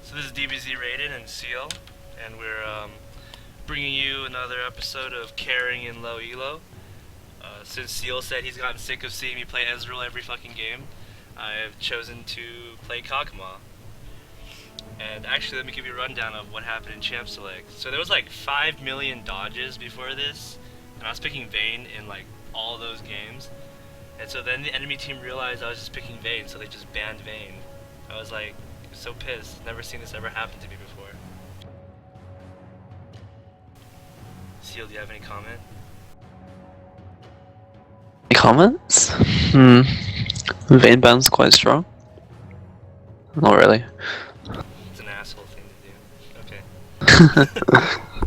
So this is DBZ Raiden and Seaal, and we're bringing you another episode of Caring in Low Elo. Since Seaal said he's gotten sick of seeing me play Ezreal every fucking game, I have chosen to play Kog'Maw. And actually, let me give you a rundown of what happened in Champ Select. So there was like 5 million dodges before this, and I was picking Vayne in like all those games. And so then the enemy team realized I was just picking Vayne, so they just banned Vayne. I was like, so pissed. Never seen this ever happen to me before. Seaal, do you have any comment? Any comments? Vayne ban's quite strong. Not really. It's an asshole thing to do. Okay.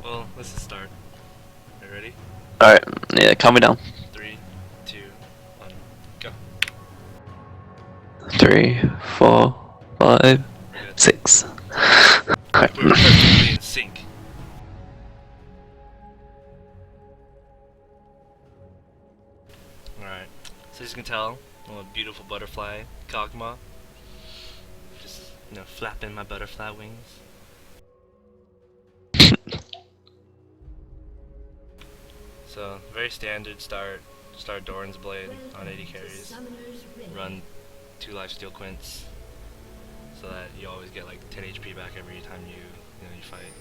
Well, let's just start. Are you ready? Alright, yeah, calm me down. 3, 2, 1, go. 3, 4, 5, We're good. 6. We're perfectly in sync. Alright, so as you can tell, I'm a beautiful butterfly, Kog'Maw. Just, flapping my butterfly wings. So, very standard start Doran's Blade on 80 carries. Run 2 lifesteal quints, so that you always get like 10 HP back every time you fight.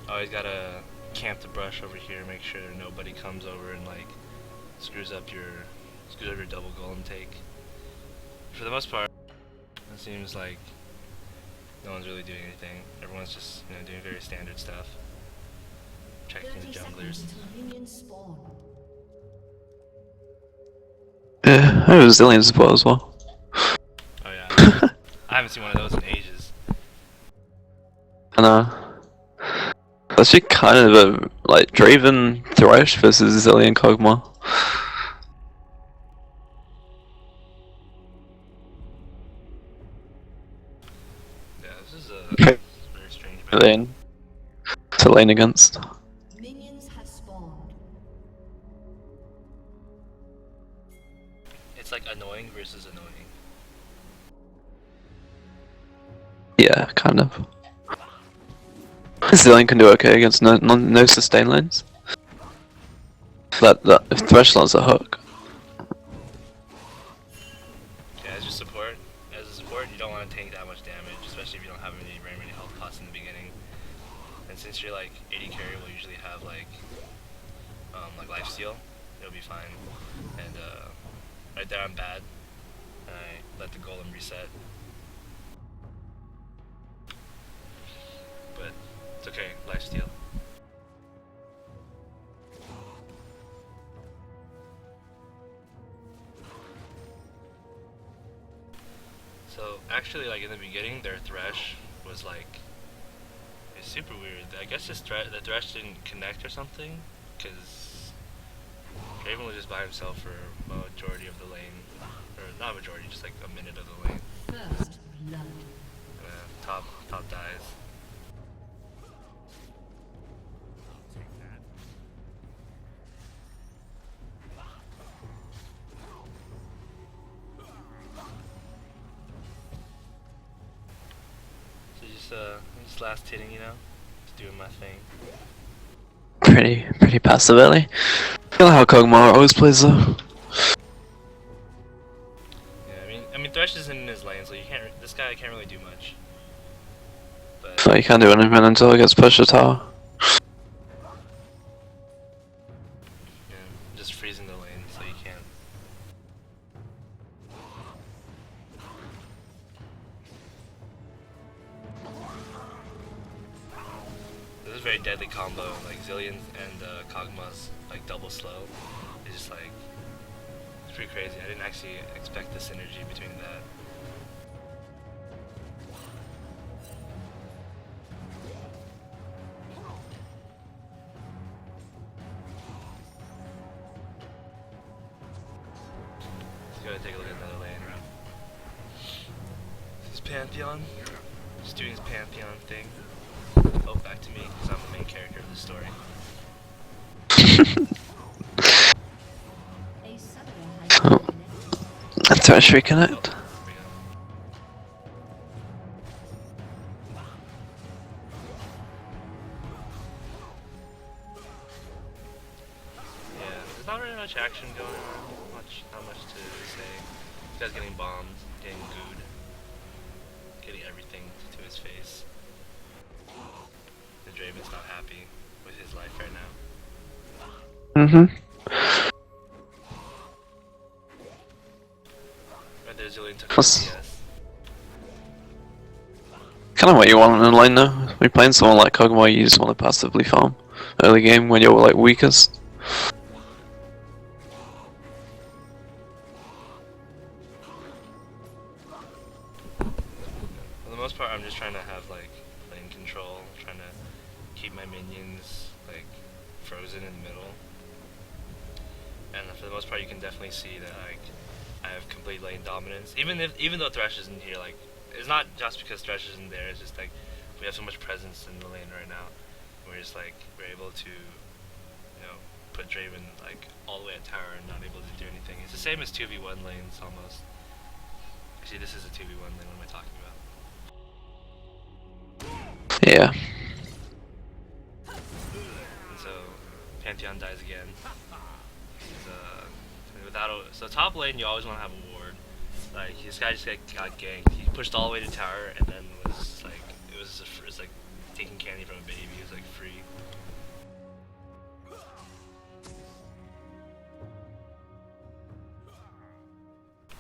Always gotta camp the brush over here, make sure nobody comes over and like screws up your double golem take. For the most part, it seems like no one's really doing anything. Everyone's just doing very standard stuff. Checking the junglers. Yeah, I have Zillion support as well. Oh yeah, I haven't seen one of those in ages. I know. That's actually kind of a like Draven Thresh versus Zillion Kog'Maw. Yeah, this is a very strange battle. Lane. To lane against. Minions have spawned. It's like annoying versus annoying. Yeah, kind of. Zillion can do okay against no sustain lanes. That if Thresh lands a hook. Yeah, as a support, you don't want to take that much damage, especially if you don't have very many health pots in the beginning. And since you're like 80 carry, will usually have like lifesteal, it'll be fine. And right there, I'm bad. And I let the golem reset. But it's okay, lifesteal. So actually, like in the beginning, their Thresh was like, it's super weird. I guess the Thresh didn't connect or something, because Draven was just by himself for a majority of the lane, or not majority, just like a minute of the lane. First blood. And top dies. So just last hitting, just doing my thing. Pretty passive early. I feel like how Kog'Maw always plays though. Yeah, I mean Thresh isn't in his lane, so this guy can't really do much. But So you can't do anything until he gets pushed to tower. yeah, just freezing the lane, so you can't. This is a very deadly combo, like Zillion's and Kog'Maw's like double slow. It's just like, it's pretty crazy. I didn't actually expect the synergy between that. Just gotta take a look at another lane around. This is Pantheon, just doing his Pantheon thing. Oh, back to me, because I'm the main character of the story. A summoner has been connected. Thresh Oh, reconnect. there we go. Yeah, there's not really much action going on. Not much to say. This guy's getting bombed, getting gooed, getting everything to his face. The Draven's not happy with his life right now. Mm-hmm. Right there, Zillion took Plus- CS. Kind of what you want in a lane though. When you're playing someone like Kog'Maw, you just want to passively farm early game when you're like weakest. For the most part, I'm just trying to have like lane control, trying to keep my minions like frozen in the middle. And for the most part, you can definitely see that like I have complete lane dominance. Even though Thresh isn't here, like it's not just because Thresh isn't there. It's just like we have so much presence in the lane right now. We're just like we're able to, put Draven like all the way at tower and not able to do anything. It's the same as 2v1 lanes almost. Actually, this is a 2v1 lane. What am I talking about? Yeah. And so Pantheon dies again. So top lane, you always want to have a ward. Like this guy just got ganked. He pushed all the way to tower and then was like it was like taking candy from a baby. It was like free.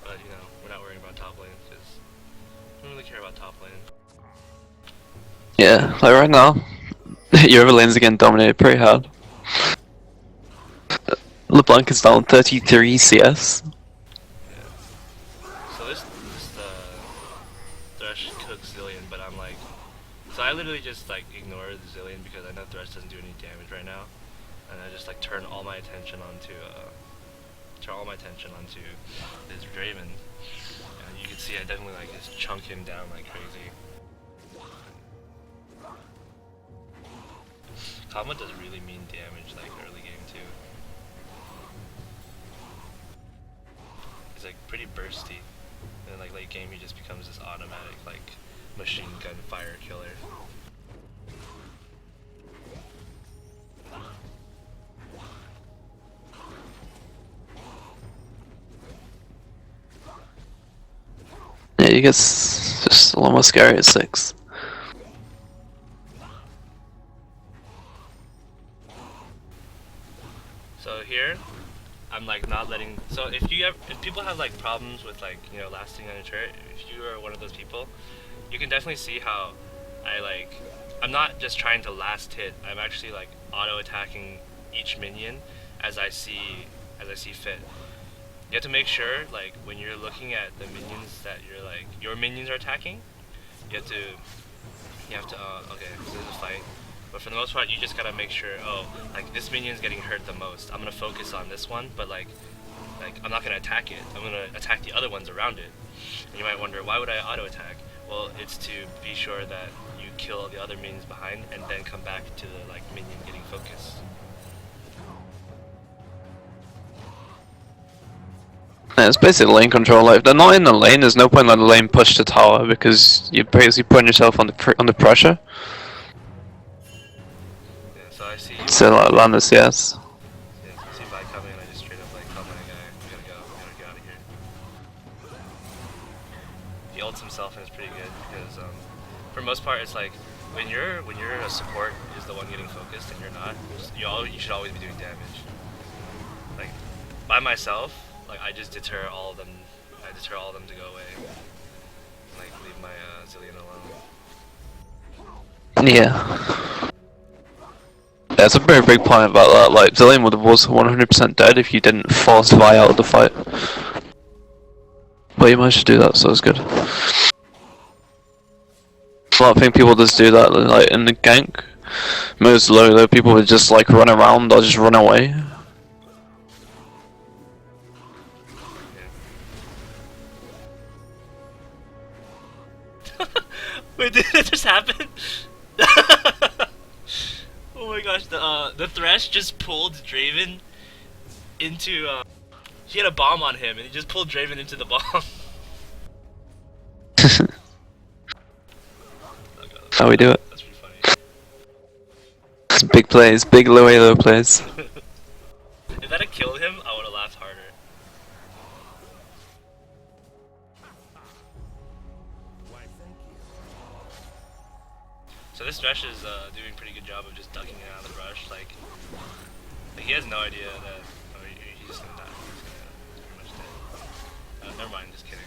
But we're not worrying about top lane because we don't really care about top lane. Yeah, like right now, your other lanes are getting dominated pretty hard. LeBlanc is down 33 CS. So this Thresh cooks Zillion, but I'm like, so I literally just like ignore the Zillion because I know Thresh doesn't do any damage right now, and I just like turn all my attention onto this Draven, and you can see I definitely like just chunk him down like crazy. Kog'Maw does really mean damage like early game too. He's like pretty bursty, and then like late game he just becomes this automatic like machine gun fire killer. Yeah, he gets just a lot more scary at 6. So here, I'm like not letting. So if people have like problems with like lasting on a turret, if you are one of those people, you can definitely see how I'm not just trying to last hit. I'm actually like auto attacking each minion as I see fit. You have to make sure like when you're looking at the minions that your minions are attacking, you have to okay, so there's a fight. But for the most part, you just gotta make sure, like this minion's getting hurt the most. I'm gonna focus on this one, but like I'm not gonna attack it. I'm gonna attack the other ones around it. And you might wonder, why would I auto attack? Well, it's to be sure that you kill all the other minions behind, and then come back to the like minion getting focused. Yeah, it's basically lane control. Like, if they're not in the lane, there's no point letting the lane push to tower because you're basically putting yourself under pressure. Yeah, so I see. So like land the CS. Yeah, I see Vi coming, and I just straight up like tell my guy, we gotta go, we gotta get out of here. He ults himself and it's pretty good because for the most part it's like when you're a support is the one getting focused and you're not, you should always be doing damage. Like by myself, like I just deter all of them. I deter all of them to go away. And, like leave my Zillion alone. Yeah. That's a very big point about that. Like, Zillion would have was 100% dead if you didn't force Vi out of the fight. But you managed to do that, so it's good. A lot of think people just do that, like in the gank. Most low, people would just like run around or just run away. Wait, did that just happen? Oh my gosh, the Thresh just pulled Draven into he had a bomb on him, and he just pulled Draven into the bomb. How we do it. That's pretty funny. It's big plays, big low elo plays. If that had killed him, I would have laughed harder. So this Thresh is doing a pretty good job of just ducking it out of the brush. Like he has no idea that. I mean, he's just gonna die. He's pretty much dead. Never mind, just kidding.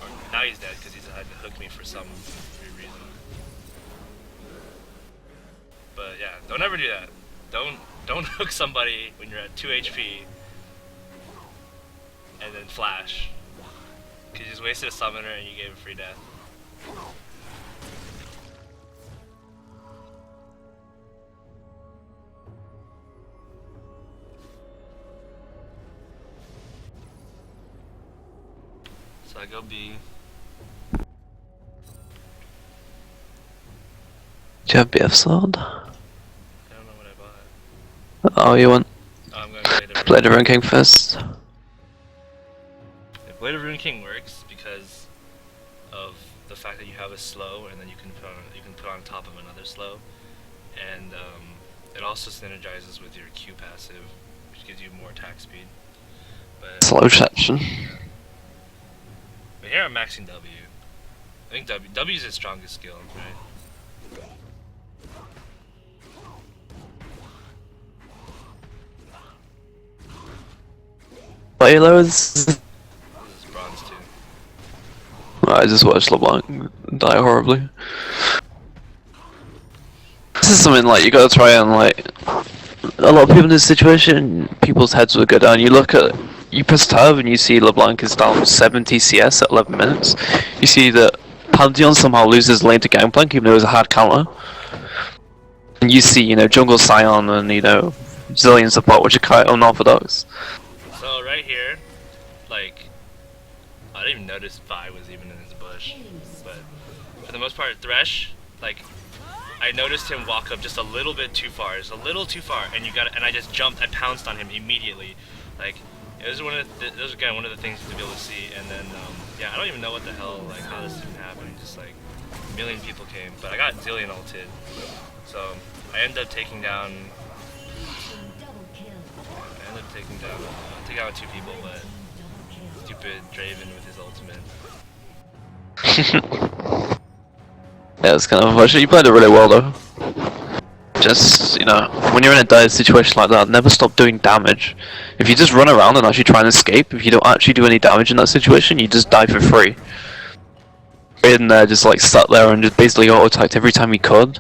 Or, now he's dead because he's had to hook me for some weird reason. But yeah, don't ever do that. Don't hook somebody when you're at 2 HP and then flash. Cause you just wasted a summoner and you gave a free death. So I go B. Do you have BF sword? I don't know what I bought. Oh, you want Oh, I'm going to Blade of Rune King first? If Blade of Rune King works because of the fact that you have a slow and then you can put on top of another slow, and it also synergizes with your Q passive, which gives you more attack speed. But Slow section. here I'm maxing W. I think W is his strongest skill, right? Elo is. This is bronze too. I just watched LeBlanc die horribly. This is something like you gotta try and like. A lot of people in this situation, people's heads will go down. You press tab and you see LeBlanc is down 70 CS at 11 minutes. You see that Pantheon somehow loses lane to Gangplank even though it was a hard counter. And you see, Jungle Scion and, Zillion support, which are quite unorthodox. So right here, like, I didn't even notice Vi was even in his bush, but for the most part, Thresh, like, I noticed him walk up just a little bit too far, and I just jumped, I pounced on him immediately. Like, it was again one of the things to be able to see, and then, yeah, I don't even know what the hell, like, how this even happened, just like, a million people came, but I got Zillion ulted, so I ended up taking down, taking out 2 people, but stupid Draven with his ultimate. Yeah, it's kind of unfortunate. You played it really well though. Just, when you're in a dire situation like that, never stop doing damage. If you just run around and actually try and escape, if you don't actually do any damage in that situation, you just die for free. Raiden there just like sat there and just basically auto-attacked every time he could.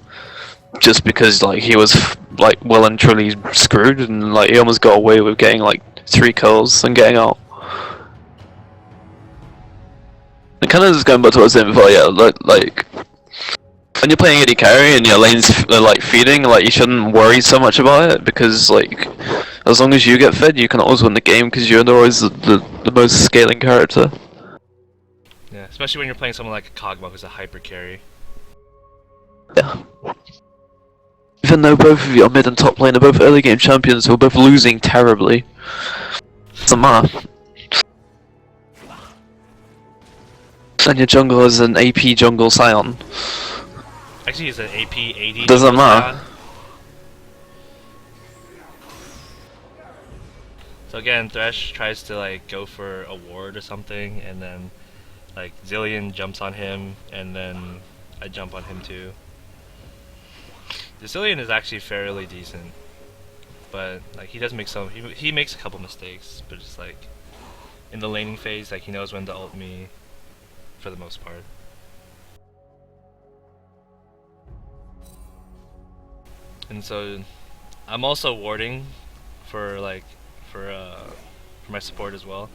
Just because like he was like well and truly screwed, and like he almost got away with getting like 3 kills and getting out. It kind of just going back to what I was saying before, yeah, like when you're playing AD carry and your lane's like feeding, like you shouldn't worry so much about it, because like as long as you get fed, you can always win the game because you're always the most scaling character. Yeah, especially when you're playing someone like Kog'Maw who's a hyper carry. Yeah. Even though both of your mid and top lane are both early game champions who are both losing terribly, doesn't matter. And your jungle is an AP jungle Scion. Actually, he's an AP 80. Doesn't matter. So again, Thresh tries to like go for a ward or something, and then like Zillion jumps on him, and then I jump on him too. The Zillion is actually fairly decent, but like he does make he makes a couple mistakes, but just like in the laning phase, like he knows when to ult me for the most part. And so I'm also warding for my support as well,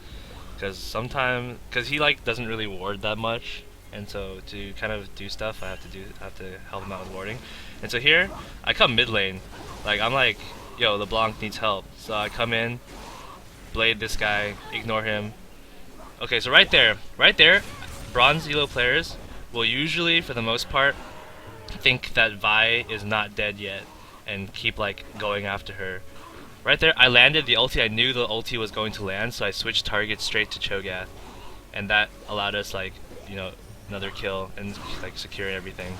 because he like doesn't really ward that much, and so to kind of do stuff I have to help him out with warding. And so here I come mid lane, like I'm like, yo, LeBlanc needs help, so I come in, blade this guy, ignore him. Okay, so right there, bronze elo players will usually, for the most part, think that Vi is not dead yet and keep like going after her. Right there, I landed the ulti. I knew the ulti was going to land, so I switched targets straight to Cho'Gath, and that allowed us, like, you know, another kill and like secure everything.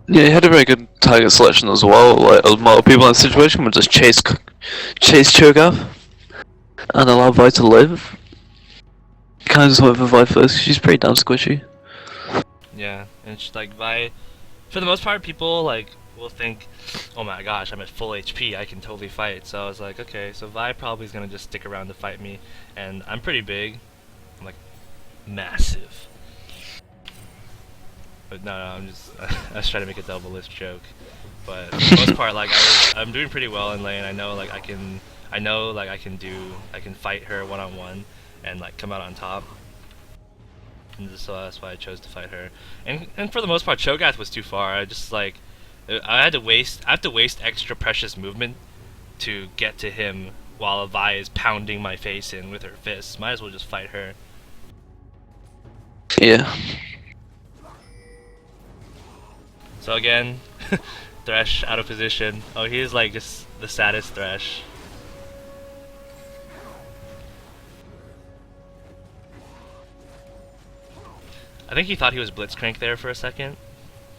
Yeah, he had a very good target selection as well. Like a lot of people in that situation would just chase Cho'Gath and allow Vi to live. Kind of just went for Vi first. She's pretty damn squishy. Yeah, and like Vi, for the most part, people like will think, oh my gosh, I'm at full HP, I can totally fight. So I was like, okay, so Vi probably is gonna just stick around to fight me, and I'm pretty big. I'm like massive. But no, I'm just I was trying to make a double list joke. But for the most part, like I'm doing pretty well in lane. I know like I can fight her one-on-one and like come out on top. And so that's why I chose to fight her. And for the most part, Cho'Gath was too far. I just like I have to waste extra precious movement to get to him while Vi is pounding my face in with her fists. Might as well just fight her. Yeah. So again, Thresh out of position. Oh, he is like just the saddest Thresh. I think he thought he was Blitzcrank there for a second,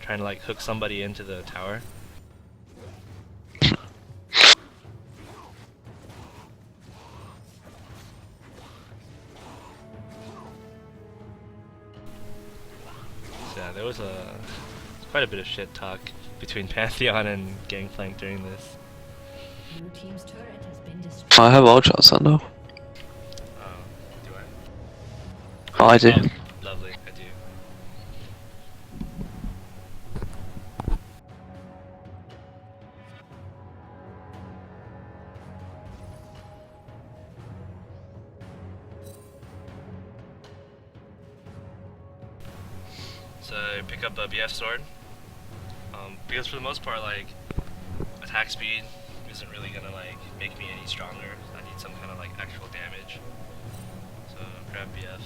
trying to like hook somebody into the tower. So yeah, there was quite a bit of shit talk between Pantheon and Gangplank during this. Blue team's turret has been destroyed. I have all shots on though. Do I? Oh, I do. Oh, lovely, I do. So I pick up a BF sword, because for the most part, like, attack speed isn't really gonna like make me any stronger. I need some kind of like actual damage. So grab BF.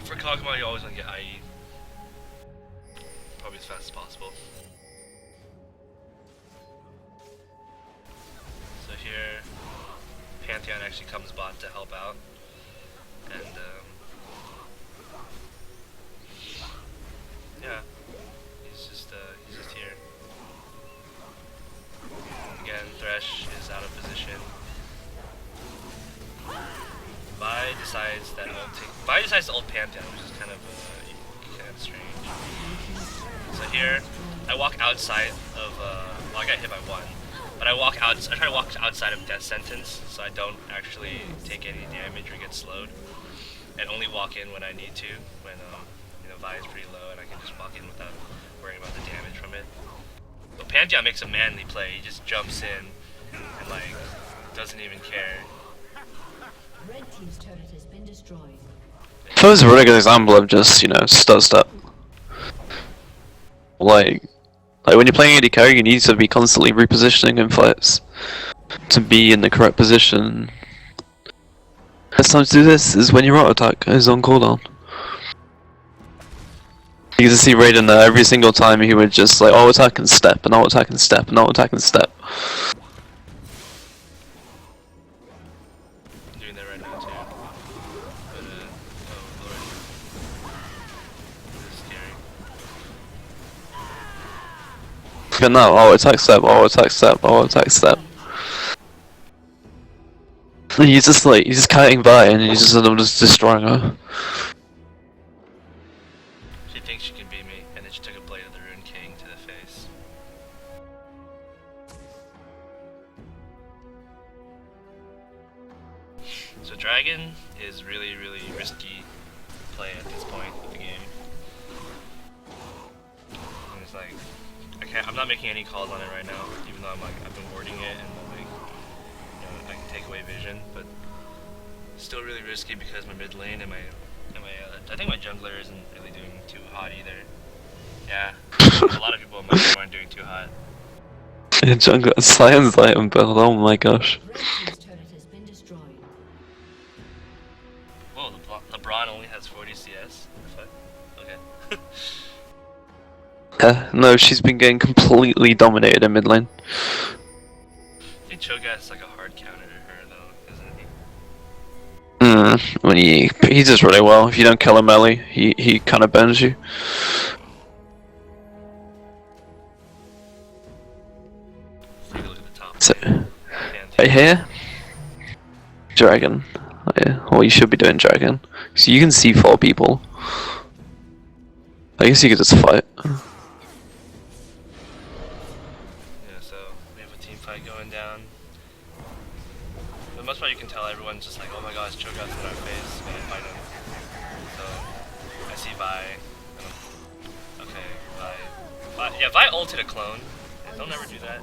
For Kog'Maw, you always want to get IE, probably as fast as possible. So here, Pantheon actually comes bot to help out, and yeah, he's just here. Again, Thresh is out of position. Vi decides to ult Pantheon, which is kind of strange. So here, I walk outside of well, I got hit by one, but I try to walk outside of death sentence, so I don't actually take any damage or get slowed, and only walk in when I need to, when you know, Vi is pretty low, and I can just walk in without worrying about the damage from it. But Pantheon makes a manly play. He just jumps in and like doesn't even care. Red team's turret has been destroyed. That was a really good example of just, you know, step. Like when you're playing AD carry, you need to be constantly repositioning in fights to be in the correct position. Best time to do this is when your auto attack is on cooldown. You can see Raiden there every single time he would just like auto attack and step and auto attack and step and auto attack and step. I'm doing that right now too. But oh lord, this is scary. But now auto attack step, auto attack step, auto attack step. And he's just kiting by and he's just destroying her. She thinks she can beat me, and then she took a blade of the Rune King to the face. So Dragon is really risky play at this point of the game. And it's like I'm not making any calls on it right now, even though I've been warding it and like, you know, I can take away vision, but still really risky because my mid lane and I think my jungler isn't really doing too hot either. Yeah, a lot of people in my team aren't doing too hot. Yeah, jungle Science item build, oh my gosh. Red team's turret has been destroyed. Whoa, LeBron only has 40 CS. What? Okay. No, she's been getting completely dominated in mid lane. I think Cho'Gath's like a hard counter to her though, isn't he? When he does really well. If you don't kill him early, he kind of burns you. Let's take a look at the top So, lane. right here, dragon. Yeah, well, you should be doing dragon. So you can see 4 people. I guess you could just fight. Yeah, so we have a team fight going down. For the most part, you can tell everyone's just like, oh my gosh, Cho'Gath's in our face, we gotta fight him. So, I see Vi. Okay, Vi. Yeah, Vi ulted a clone. Yeah, don't ever do that.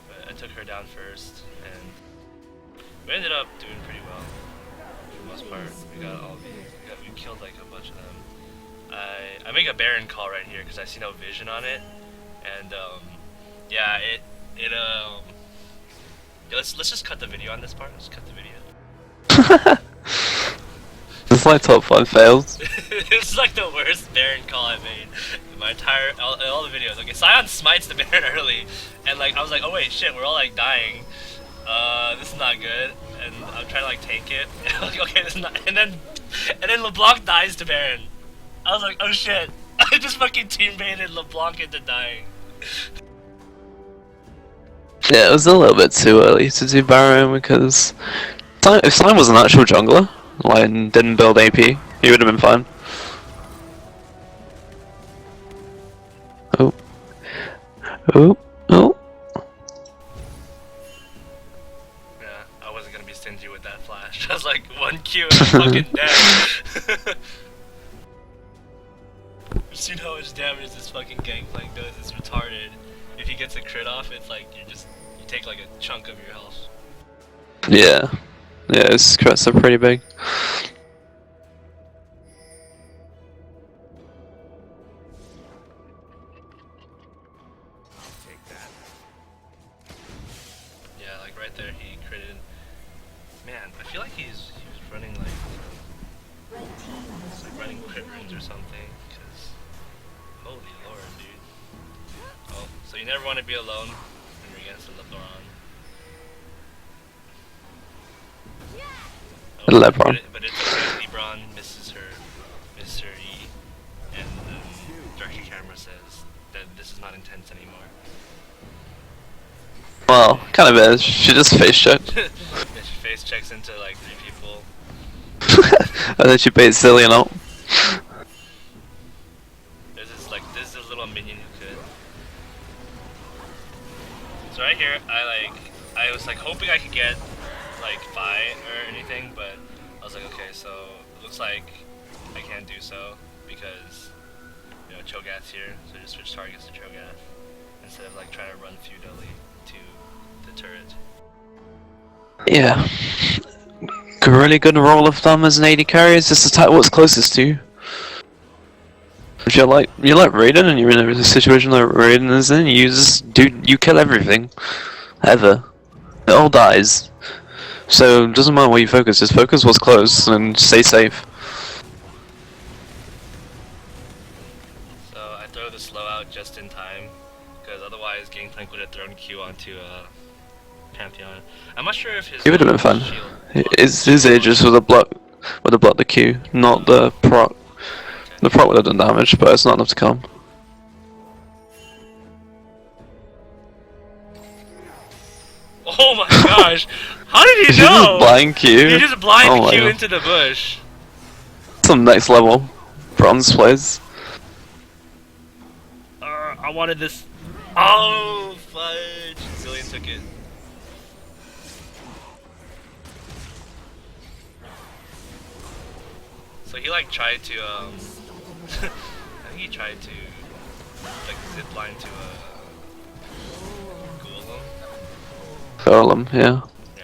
But I took her down first, and we ended up doing pretty well. For the most part, we killed like a bunch of them. I make a Baron call right here because I see no vision on it, and yeah, yeah, let's just cut the video on this part. Let's cut the video. It's like top 5 fails. This is like the worst Baron call I made in my entire all the videos. Okay, Sion smites the Baron early, and like I was like, oh wait, shit, we're all like dying. This is not good, and I'm trying to like tank it. Like, okay, this is not, and then LeBlanc dies to Baron. I was like, oh shit, I just fucking teammated LeBlanc into dying. Yeah, it was a little bit too early to do Baron because if Slime was an actual jungler, like, and didn't build AP, he would have been fine. Oh. Oh. Oh. Yeah, I wasn't gonna be stingy with that flash. I was like, 1Q and I'm fucking dead. You've seen how much damage this fucking Gangplank does, it's retarded. If he gets a crit off, it's like, you take like a chunk of your health. Yeah. Yeah, his crits are pretty big. Take that. Yeah, like right there he critted. Man, I feel like he was running like running crit runes or something, cause holy lord, dude. Oh, so you never want to be alone when you're against a LeBron. Oh, LeBron. but it's okay, LeBron misses her E, and the direction camera says that this is not intense anymore. Well, kind of is. She just face checked. Yeah, she face checks into like 3 people. And then she baits Seaal and out. There's this little minion who could. So right here, I was like hoping I could get like Vi or anything, but I was like, okay, so it looks like I can't do so because you know Cho'Gath's here, so just switch targets to Cho'Gath instead of like trying to run feudally to the turret. Yeah. Really good rule of thumb as an AD carry is just attack what's closest to you. If you're like Raiden and you're in a situation like Raiden is in, you kill everything. Ever. It all dies. So it doesn't matter where you focus, just focus what's close and stay safe. So I throw the slow out just in time, because otherwise Gangplank would have thrown Q onto Pantheon. I'm not sure if his It would have been fun. shield- His Aegis would have blocked the Q, not the proc. The proc would have done damage, but it's not enough to come. Oh my gosh! How did he Did you know? just blind Q? He just blind Oh my Q God. into the bush. Some next level bronze plays. I wanted this. Oh, fudge! Zillion took it. So he like tried to I think he tried to like zipline to Golem, yeah. yeah.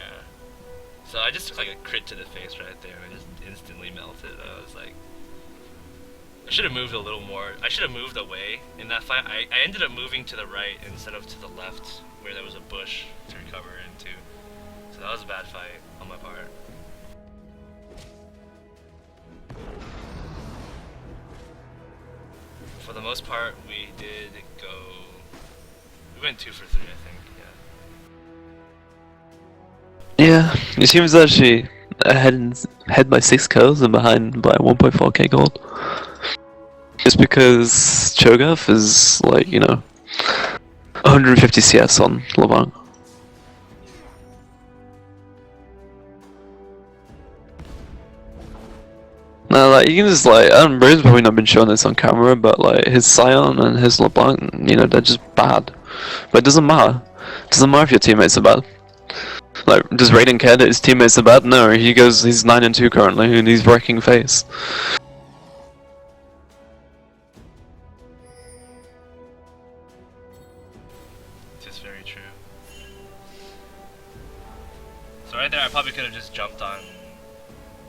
So I just took like a crit to the face right there and I just instantly melted. I was like, I should have moved a little more. I should have moved away in that fight. I ended up moving to the right instead of to the left where there was a bush to recover into. So that was a bad fight on my part. for the most part, we did go. We went 2 for 3, I think. Yeah, your team is actually ahead by 6 kills and behind by 1.4k gold. Just because Cho'Gath is like, 150 CS on LeBlanc. No, like, you can just like, Bro's probably not been showing this on camera, but like, his Scion and his LeBlanc, they're just bad. But it doesn't matter. It doesn't matter if your teammates are bad. Like, does Raiden care that his teammates are bad? No, he's 9-2 currently, and he's wrecking face. It's very true. So right there, I probably could have just jumped on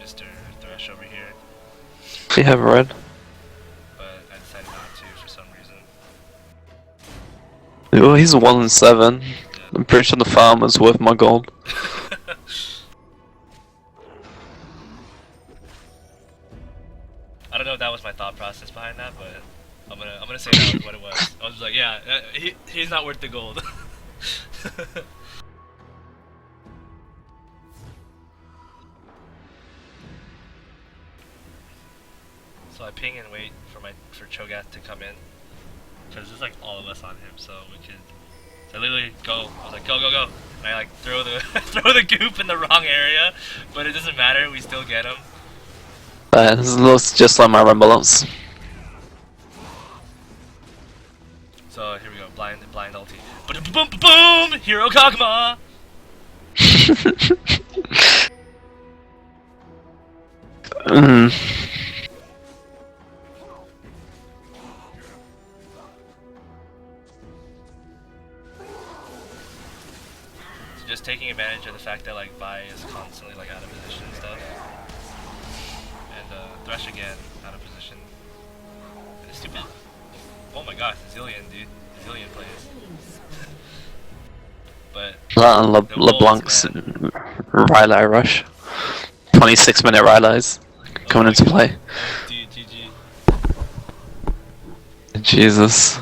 Mr. Thresh over here, We have red. but I decided not to for some reason. Oh, he's 1-7. Yeah. I'm pretty sure the farm is worth my gold. I don't know if that was my thought process behind that, but I'm gonna say that was what it was. I was like, yeah, he's not worth the gold. So I ping and wait for Cho'Gath to come in, because there's like all of us on him, so we could. So I literally go. I was like, go, go, go, and I like throw the throw the goop in the wrong area, but it doesn't matter. We still get him. This looks just like my Rumble-ups. So here we go, blind ulti. Boom, boom, boom, boom! Hero Kog'Maw. Just taking advantage of the fact that like Vi is constantly like out of position and stuff. And Thresh again, out of position. And it's stupid. Oh my gosh, Zillion, dude. Zillion plays. But That and the LeBlanc's wolves, Riley rush. 26-minute Rileys coming into play. Oh, dude, GG. Jesus.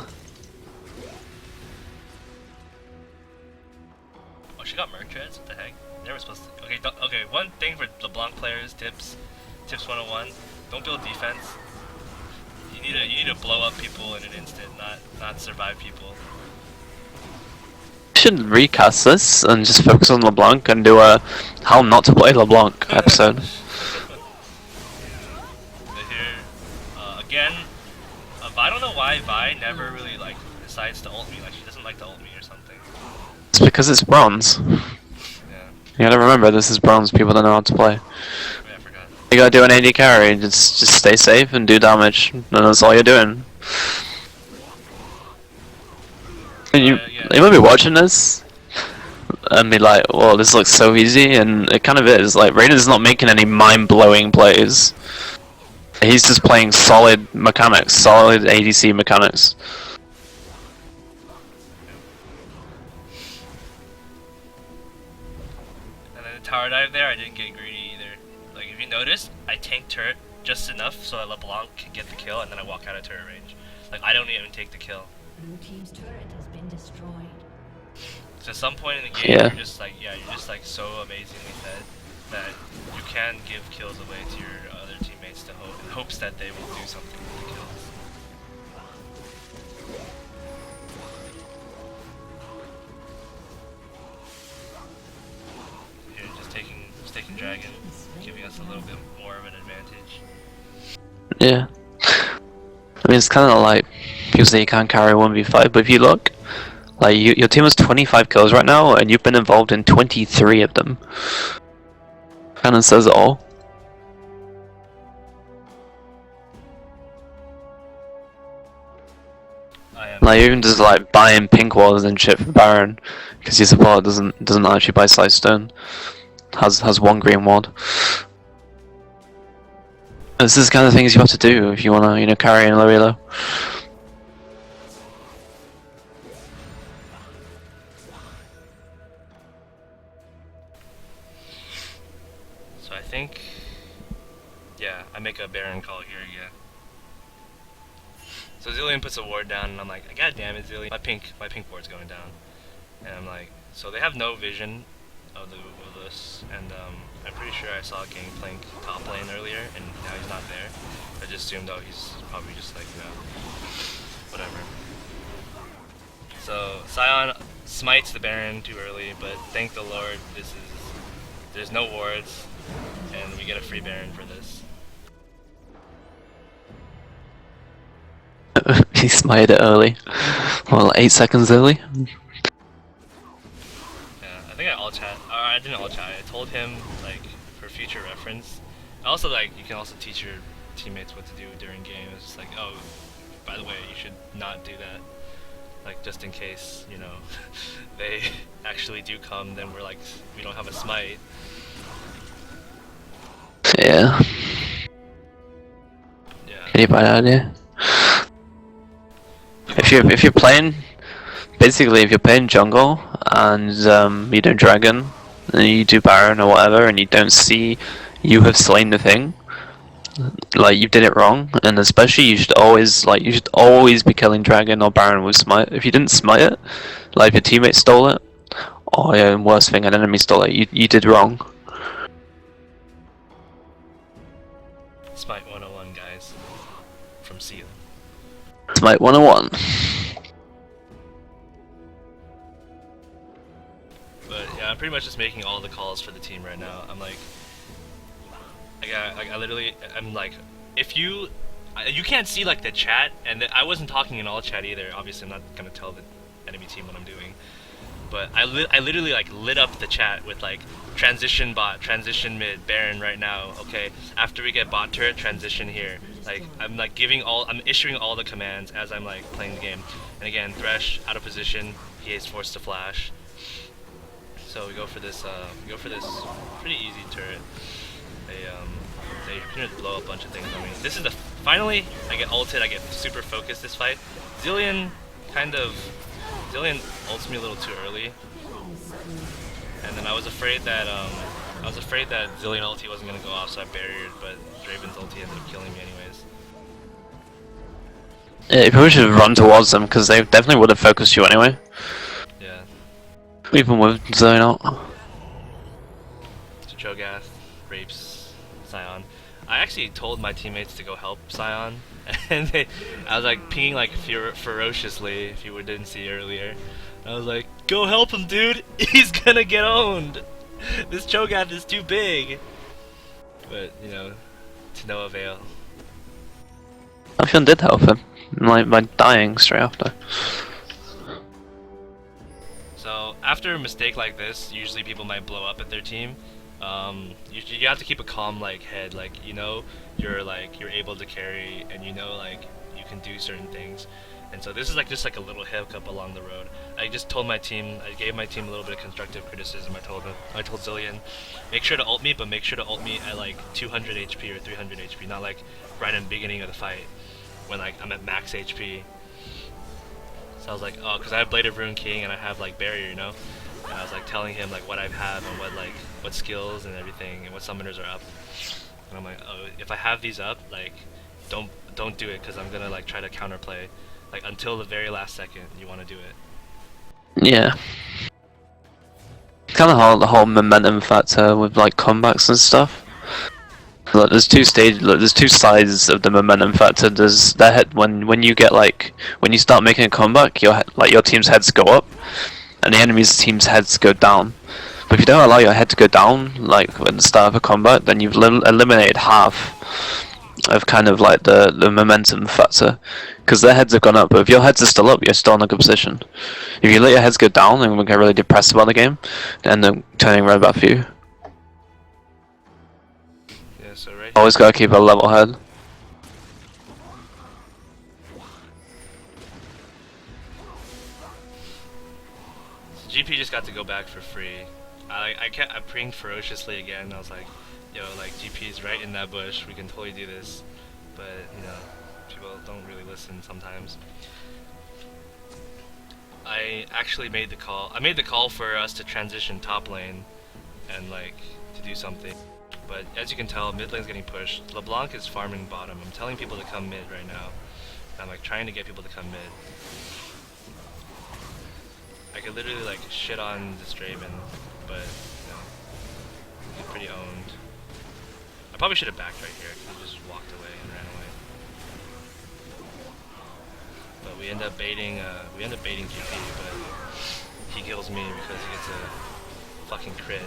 Oh, she got Merchants? What the heck? They were supposed to. Okay, okay, one thing for LeBlanc players, tips 101. Don't build defense. You need to blow up people in an instant, not survive people. We should recast this and just focus on LeBlanc and do a how not to play LeBlanc episode. Here, again, I don't know why Vi never really like decides to ult me. Like she doesn't like to ult me or something. It's because it's bronze. Yeah. You gotta remember, this is bronze, people don't know how to play. Yeah, I forgot. You gotta do an AD carry, just stay safe and do damage, and that's all you're doing. And you might be watching this and be like, well, this looks so easy, and it kind of is. Like, Raiden's not making any mind-blowing plays. He's just playing solid mechanics, solid ADC mechanics. And then the tower dive there, I didn't get greedy either. Like if you notice, I tanked turret just enough so that LeBlanc can get the kill, and then I walk out of turret range. Like I don't even take the kill. Blue team's turret has been destroyed. So at some point in the game, Yeah. you're just like so amazingly fed that you can give kills away to your other teammates in hopes that they will do something with the kills. Here, just taking dragon, giving us a little bit more of an advantage. Yeah. I mean, it's kind of like people say you can't carry 1v5, but if you look, like your team has 25 kills right now, and you've been involved in 23 of them. Kind of says it all. I am. Like even just like buying pink walls and shit for Baron, because your support doesn't actually buy Sightstone. Has one green ward. This is the kind of things you have to do if you wanna carry in low elo. So I think, yeah, I make a Baron call here again. So Zillion puts a ward down, and I'm like, God damn it, Zillion, my pink ward's going down. And I'm like, so they have no vision of this, and I'm pretty sure I saw Gangplank top lane earlier, and now he's not there. I just assumed, oh, he's probably just like, you know, whatever. So Scion smites the Baron too early, but thank the Lord, there's no wards, and we get a free Baron for this. He smited it early. Well, 8 seconds early. Yeah, I think I all chat. Or I didn't all chat. I told him like for future reference. Also, like you can also teach your teammates what to do during game. It's just like, oh, by the way, you should not do that. Like just in case, you know, they actually do come, then we don't have a smite. Yeah. Yeah. Any bad idea? If you're playing, basically if you're playing jungle and you do dragon and you do baron or whatever and you don't see you have slain the thing, like you did it wrong, and especially you should always be killing dragon or baron with smite. If you didn't smite it, like if your teammate stole it, or worst thing, an enemy stole it, you did wrong. Smite 101, guys, from Seaal. Smite 101. But yeah, I'm pretty much just making all the calls for the team right now. I'm like, I'm like, if you can't see like the chat, and I wasn't talking in all chat either. Obviously, I'm not gonna tell the enemy team what I'm doing. But I literally like lit up the chat with like transition bot, transition mid, Baron right now. Okay, after we get bot turret, transition here. Like I'm issuing all the commands as I'm like playing the game. And again, Thresh out of position, he is forced to flash. So we go for this pretty easy turret. They pretty much blow a bunch of things on me. This is finally I get ulted, I get super focused this fight. Zillion ults me a little too early. And then I was afraid that Zillion ulti wasn't gonna go off, so I barriered, but Draven's ulti ended up killing me anyways. Yeah, you probably should have run towards them because they definitely would have focused you anyway. Yeah. Even with zone out. So Cho'Gath rapes Scion. I actually told my teammates to go help Scion, and I was like pinging like ferociously, if you didn't see earlier. I was like, go help him, dude! He's gonna get owned! This Cho'Gath is too big! But, you know, to no avail. Afion did help him, like by dying straight after. So, after a mistake like this, usually people might blow up at their team. You have to keep a calm like head, like you know you're able to carry, and you know like you can do certain things. And so this is like just like a little hiccup along the road. I just told my team, I gave my team a little bit of constructive criticism. I told Zillion, make sure to ult me, but make sure to ult me at like 200 HP or 300 HP, not like right in the beginning of the fight when like I'm at max HP. So I was like, oh, because I have Blade of Ruin King and I have like Barrier, you know. And I was like telling him like what I have and what skills and everything and what summoners are up. And I'm like, oh, if I have these up, like don't do it because I'm gonna like try to counterplay. Like until the very last second, you want to do it. Yeah. Kind of the whole momentum factor with like comebacks and stuff. Like, there's two sides of the momentum factor. There's the head when you get like when you start making a comeback, your team's heads go up, and the enemy's team's heads go down. But if you don't allow your head to go down, like at the start of a combat, then you've eliminated half of kind of like the momentum factor, because their heads have gone up. But if your heads are still up, you're still in a good position. If you let your heads go down and get really depressed about the game, then they're turning right back for you. Yeah, so right. Always gotta keep a level head. GP just got to go back for free. I pinged ferociously again. I was like, yo, like GP's right in that bush. We can totally do this. But you know, people don't really listen sometimes. I actually made the call. I made the call for us to transition top lane and like to do something. But as you can tell, mid lane's getting pushed. LeBlanc is farming bottom. I'm telling people to come mid right now. I'm like trying to get people to come mid. I could literally like shit on this Draven, but you know, he's pretty owned. I probably should have backed right here. He just walked away and ran away. But we end up baiting GP, but he kills me because he gets a fucking crit.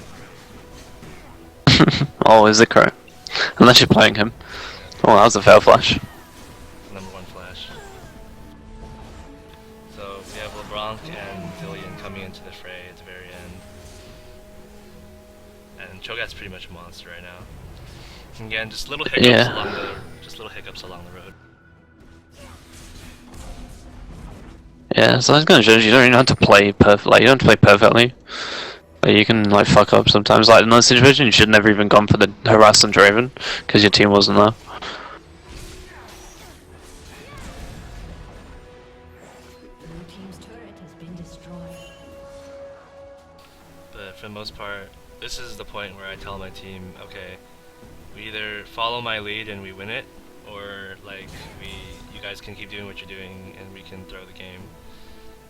Always a crit. Unless you're playing him. Oh, that was a fair flash. Number 1 flash. So we have LeBlanc and Dillian coming into the fray at the very end. And Cho'Gath's pretty much a monster right now. And again, just little hiccups along the road. Yeah, so that's gonna show you don't even have to play perfectly. Like, you don't have to play perfectly. But you can like fuck up sometimes. Like in that situation, you should never even gone for the harass and Draven because your team wasn't there. Blue team's turret has been destroyed. But for the most part, this is the point where I tell my team, okay, we either follow my lead and we win it, or like you guys can keep doing what you're doing and we can throw the game.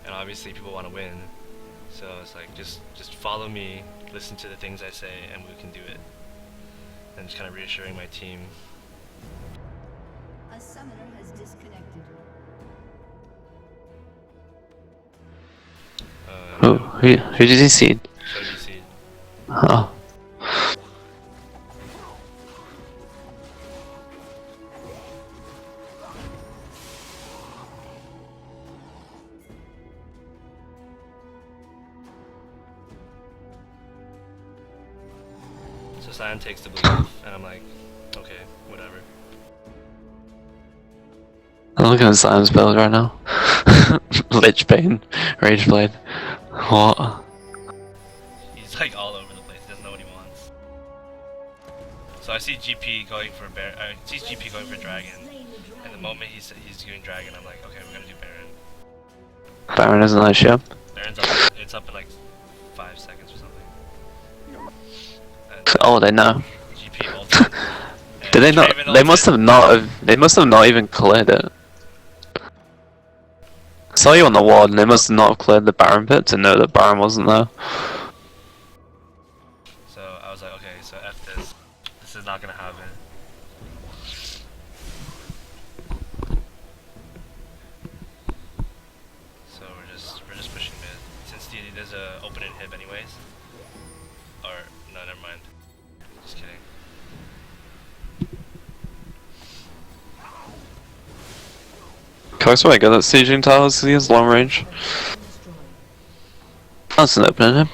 And obviously people want to win, so it's like just follow me, listen to the things I say, and we can do it. And just kind of reassuring my team. A summoner has disconnected. Who did he see? So DC. Oh. So Sion takes the blue buff, and I'm like, okay, whatever. I'm looking at Sion's build right now. Lich Bane, Rage Blade. What? He's like all over the place. He doesn't know what he wants. So I see GP going for Dragon, and the moment he said he's doing Dragon, I'm like, okay, we're gonna do Baron. Baron isn't nice, yeah. Baron's up. It's up in like 5 seconds or something. And, Oh, they know. GP ulted. Did they not? Draven They must ulted. have not. They must have not even cleared it. I saw you on the ward, and they must not have cleared the Baron pit to know that Baron wasn't there. So I was like, okay, so F this. This is not gonna happen. So we're just pushing mid. Since there's a open inhib anyways. Or no, never mind. Just kidding. Cox might get that sieging towers because he has long range. Destroyed. That's an opening him. A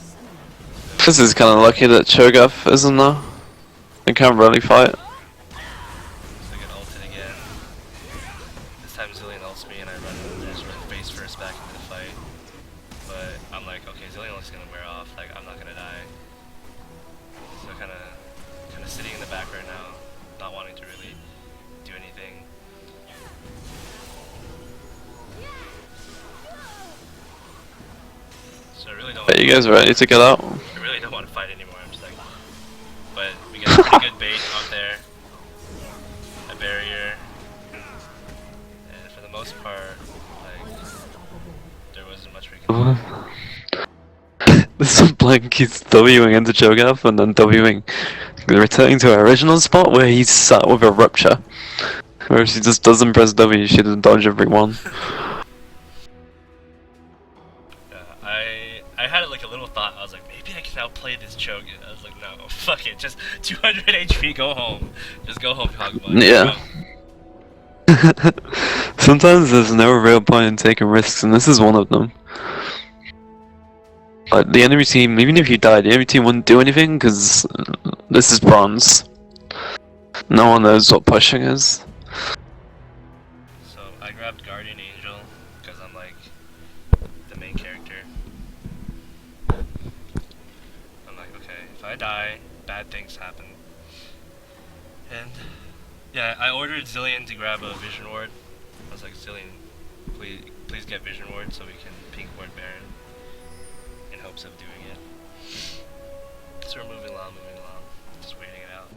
summoner. This is kind of lucky that Cho'Gath isn't there. He can't really fight. So I get ulted again. This time Zillion ults me and I just run face first back into the fight. But I'm like, okay, Zillion ult's gonna wear off, like I'm not gonna die. So kinda sitting in the back right now, not wanting to really do anything. So I really don't But you guys are ready to get out? I really don't want to fight anymore, I'm just like, but we got a pretty good bait out there, a barrier, and for the most part, like, there wasn't much we could do. This is blank, he's Wing into Cho'Gath and then Wing, returning to our original spot where he's sat with a rupture. Where if she just doesn't press W, she doesn't dodge every one. I had like a little thought, I was like, maybe I can outplay this Cho'Gath. I was like, no, fuck it, just 200 HP, go home. Just go home, Kog'Maw. Yeah. Sometimes there's no real point in taking risks, and this is one of them. Like, the enemy team, even if you died, the enemy team wouldn't do anything, because this is bronze. No one knows what pushing is. So I grabbed Guardian Angel, because I'm like, the main character. I'm like, okay, if I die, bad things happen. And yeah, I ordered Zillion to grab a Vision Ward. I was like, Zillion, please get Vision Ward so we can pink ward Baron. In hopes of doing it. So we're moving along, just waiting it out.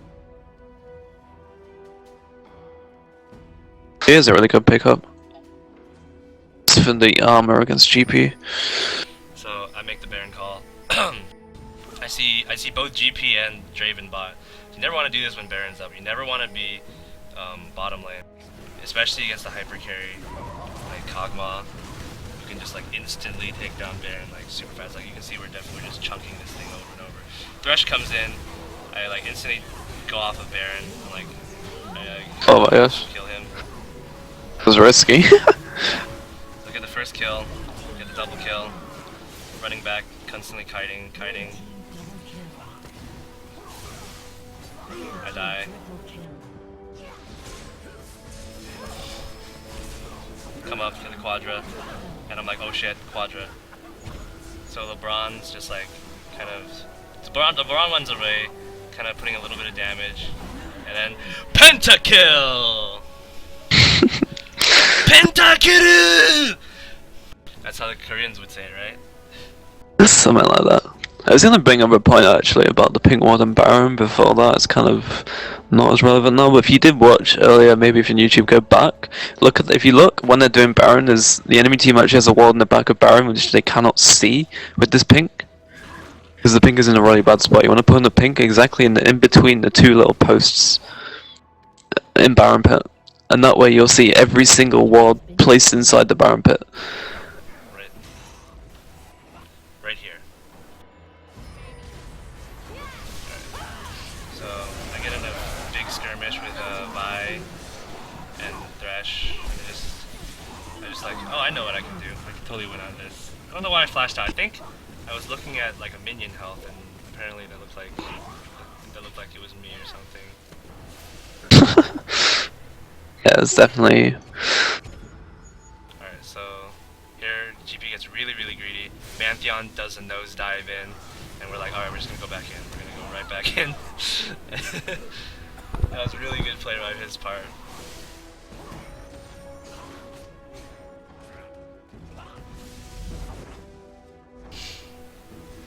It is a really good pickup. It's for the armor against GP. So I make the Baron call. I see both GP and Draven bot. You never want to do this when Baron's up. You never want to be bottom lane, especially against the hyper carry like Kog'Maw, who can just like instantly take down Baron like super fast. Like you can see we're just chunking this thing over and over. Thresh comes in, I like instantly go off of Baron, and, like Oh my gosh, kill him. it was risky. Look at the first kill, get the double kill, running back, constantly kiting. I die. Come up to the QUADRA, and I'm like, oh shit, QUADRA. So LeBron's just like, kind of, the LeBron one's away, kind of putting a little bit of damage, and then pentakill! Pentakill! That's how the Koreans would say it, right? Something like that. I was gonna bring up a point actually about the Pink Ward and Baron before that. It's kind of not as relevant now, but if you did watch earlier, maybe if in YouTube, go back, look at if you look when they're doing Baron, is the enemy team actually has a ward in the back of Baron which they cannot see with this pink, because the pink is in a really bad spot. You want to put in the pink exactly in between the two little posts in Baron pit, and that way you'll see every single ward placed inside the Baron pit. Right here. So I get in a big skirmish with Vi and Thresh, and I just like, oh, I know what I can do. I can totally win on this. I don't know why I flashed out. I think I was looking at like a minion health, and apparently that looked like it was me or something. Yeah, it's definitely. Alright, so here GP gets really greedy. Pantheon does a nosedive in, and we're like, alright, we're just gonna go back in. We're gonna go right back in. That was a really good play by his part.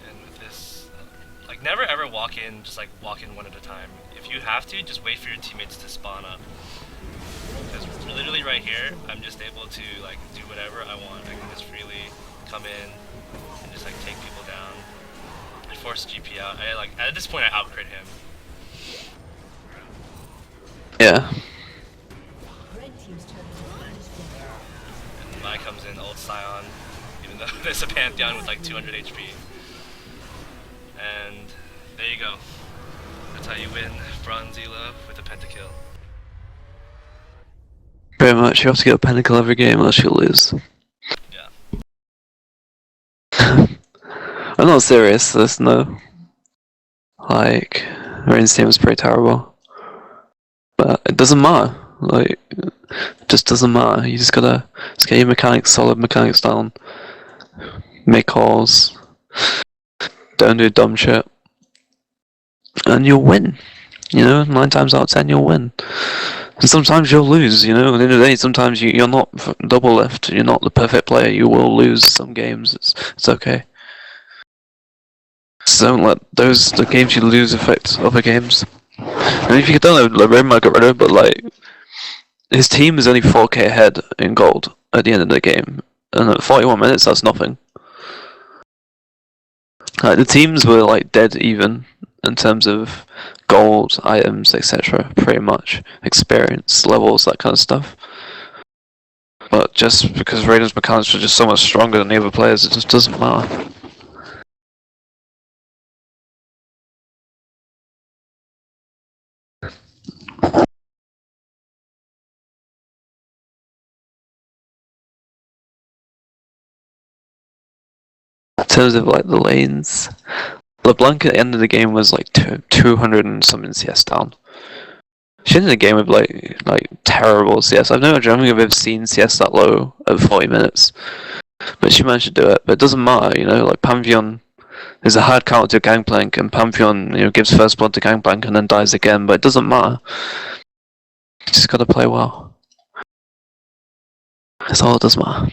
And with this, like never ever walk in, just like walk in one at a time. If you have to, just wait for your teammates to spawn up. Because literally right here, I'm just able to like do whatever I want. I can just freely come in and just like take people down. I force GP out. I like at this point I outcrit him. Yeah. And Mai comes in, ult Scion, even though there's a Pantheon with like 200 HP. And there you go. That's how you win Bronze Elo with a pentakill. Very much, you have to get a pentakill every game else you'll lose. Yeah. I'm not serious, there's no. Like, Rain's team is pretty terrible. But it doesn't matter. Like, it just doesn't matter. You just gotta get your mechanics solid, mechanics down. Make calls. Don't do dumb shit. And you'll win. You know, 9 times out of 10 you'll win. And sometimes you'll lose, you know, at the end of the day, sometimes you're not double left, you're not the perfect player, you will lose some games, it's okay. So don't let the games you lose affect other games. And if you don't know, Raiden might get rid of it, but like, his team is only 4k ahead in gold at the end of the game, and at 41 minutes that's nothing. Like, the teams were like dead even in terms of gold, items, etc. Pretty much experience levels, that kind of stuff. But just because Raiden's mechanics are just so much stronger than the other players, it just doesn't matter. In terms of like the lanes, LeBlanc at the end of the game was like 200 and something CS down. She ended the game with like terrible CS. I don't think I've ever seen CS that low at 40 minutes. But she managed to do it. But it doesn't matter, you know, like Pantheon is a hard counter to Gangplank, and Pantheon, you know, gives first blood to Gangplank and then dies again, but it doesn't matter. You just gotta play well. That's all that does matter.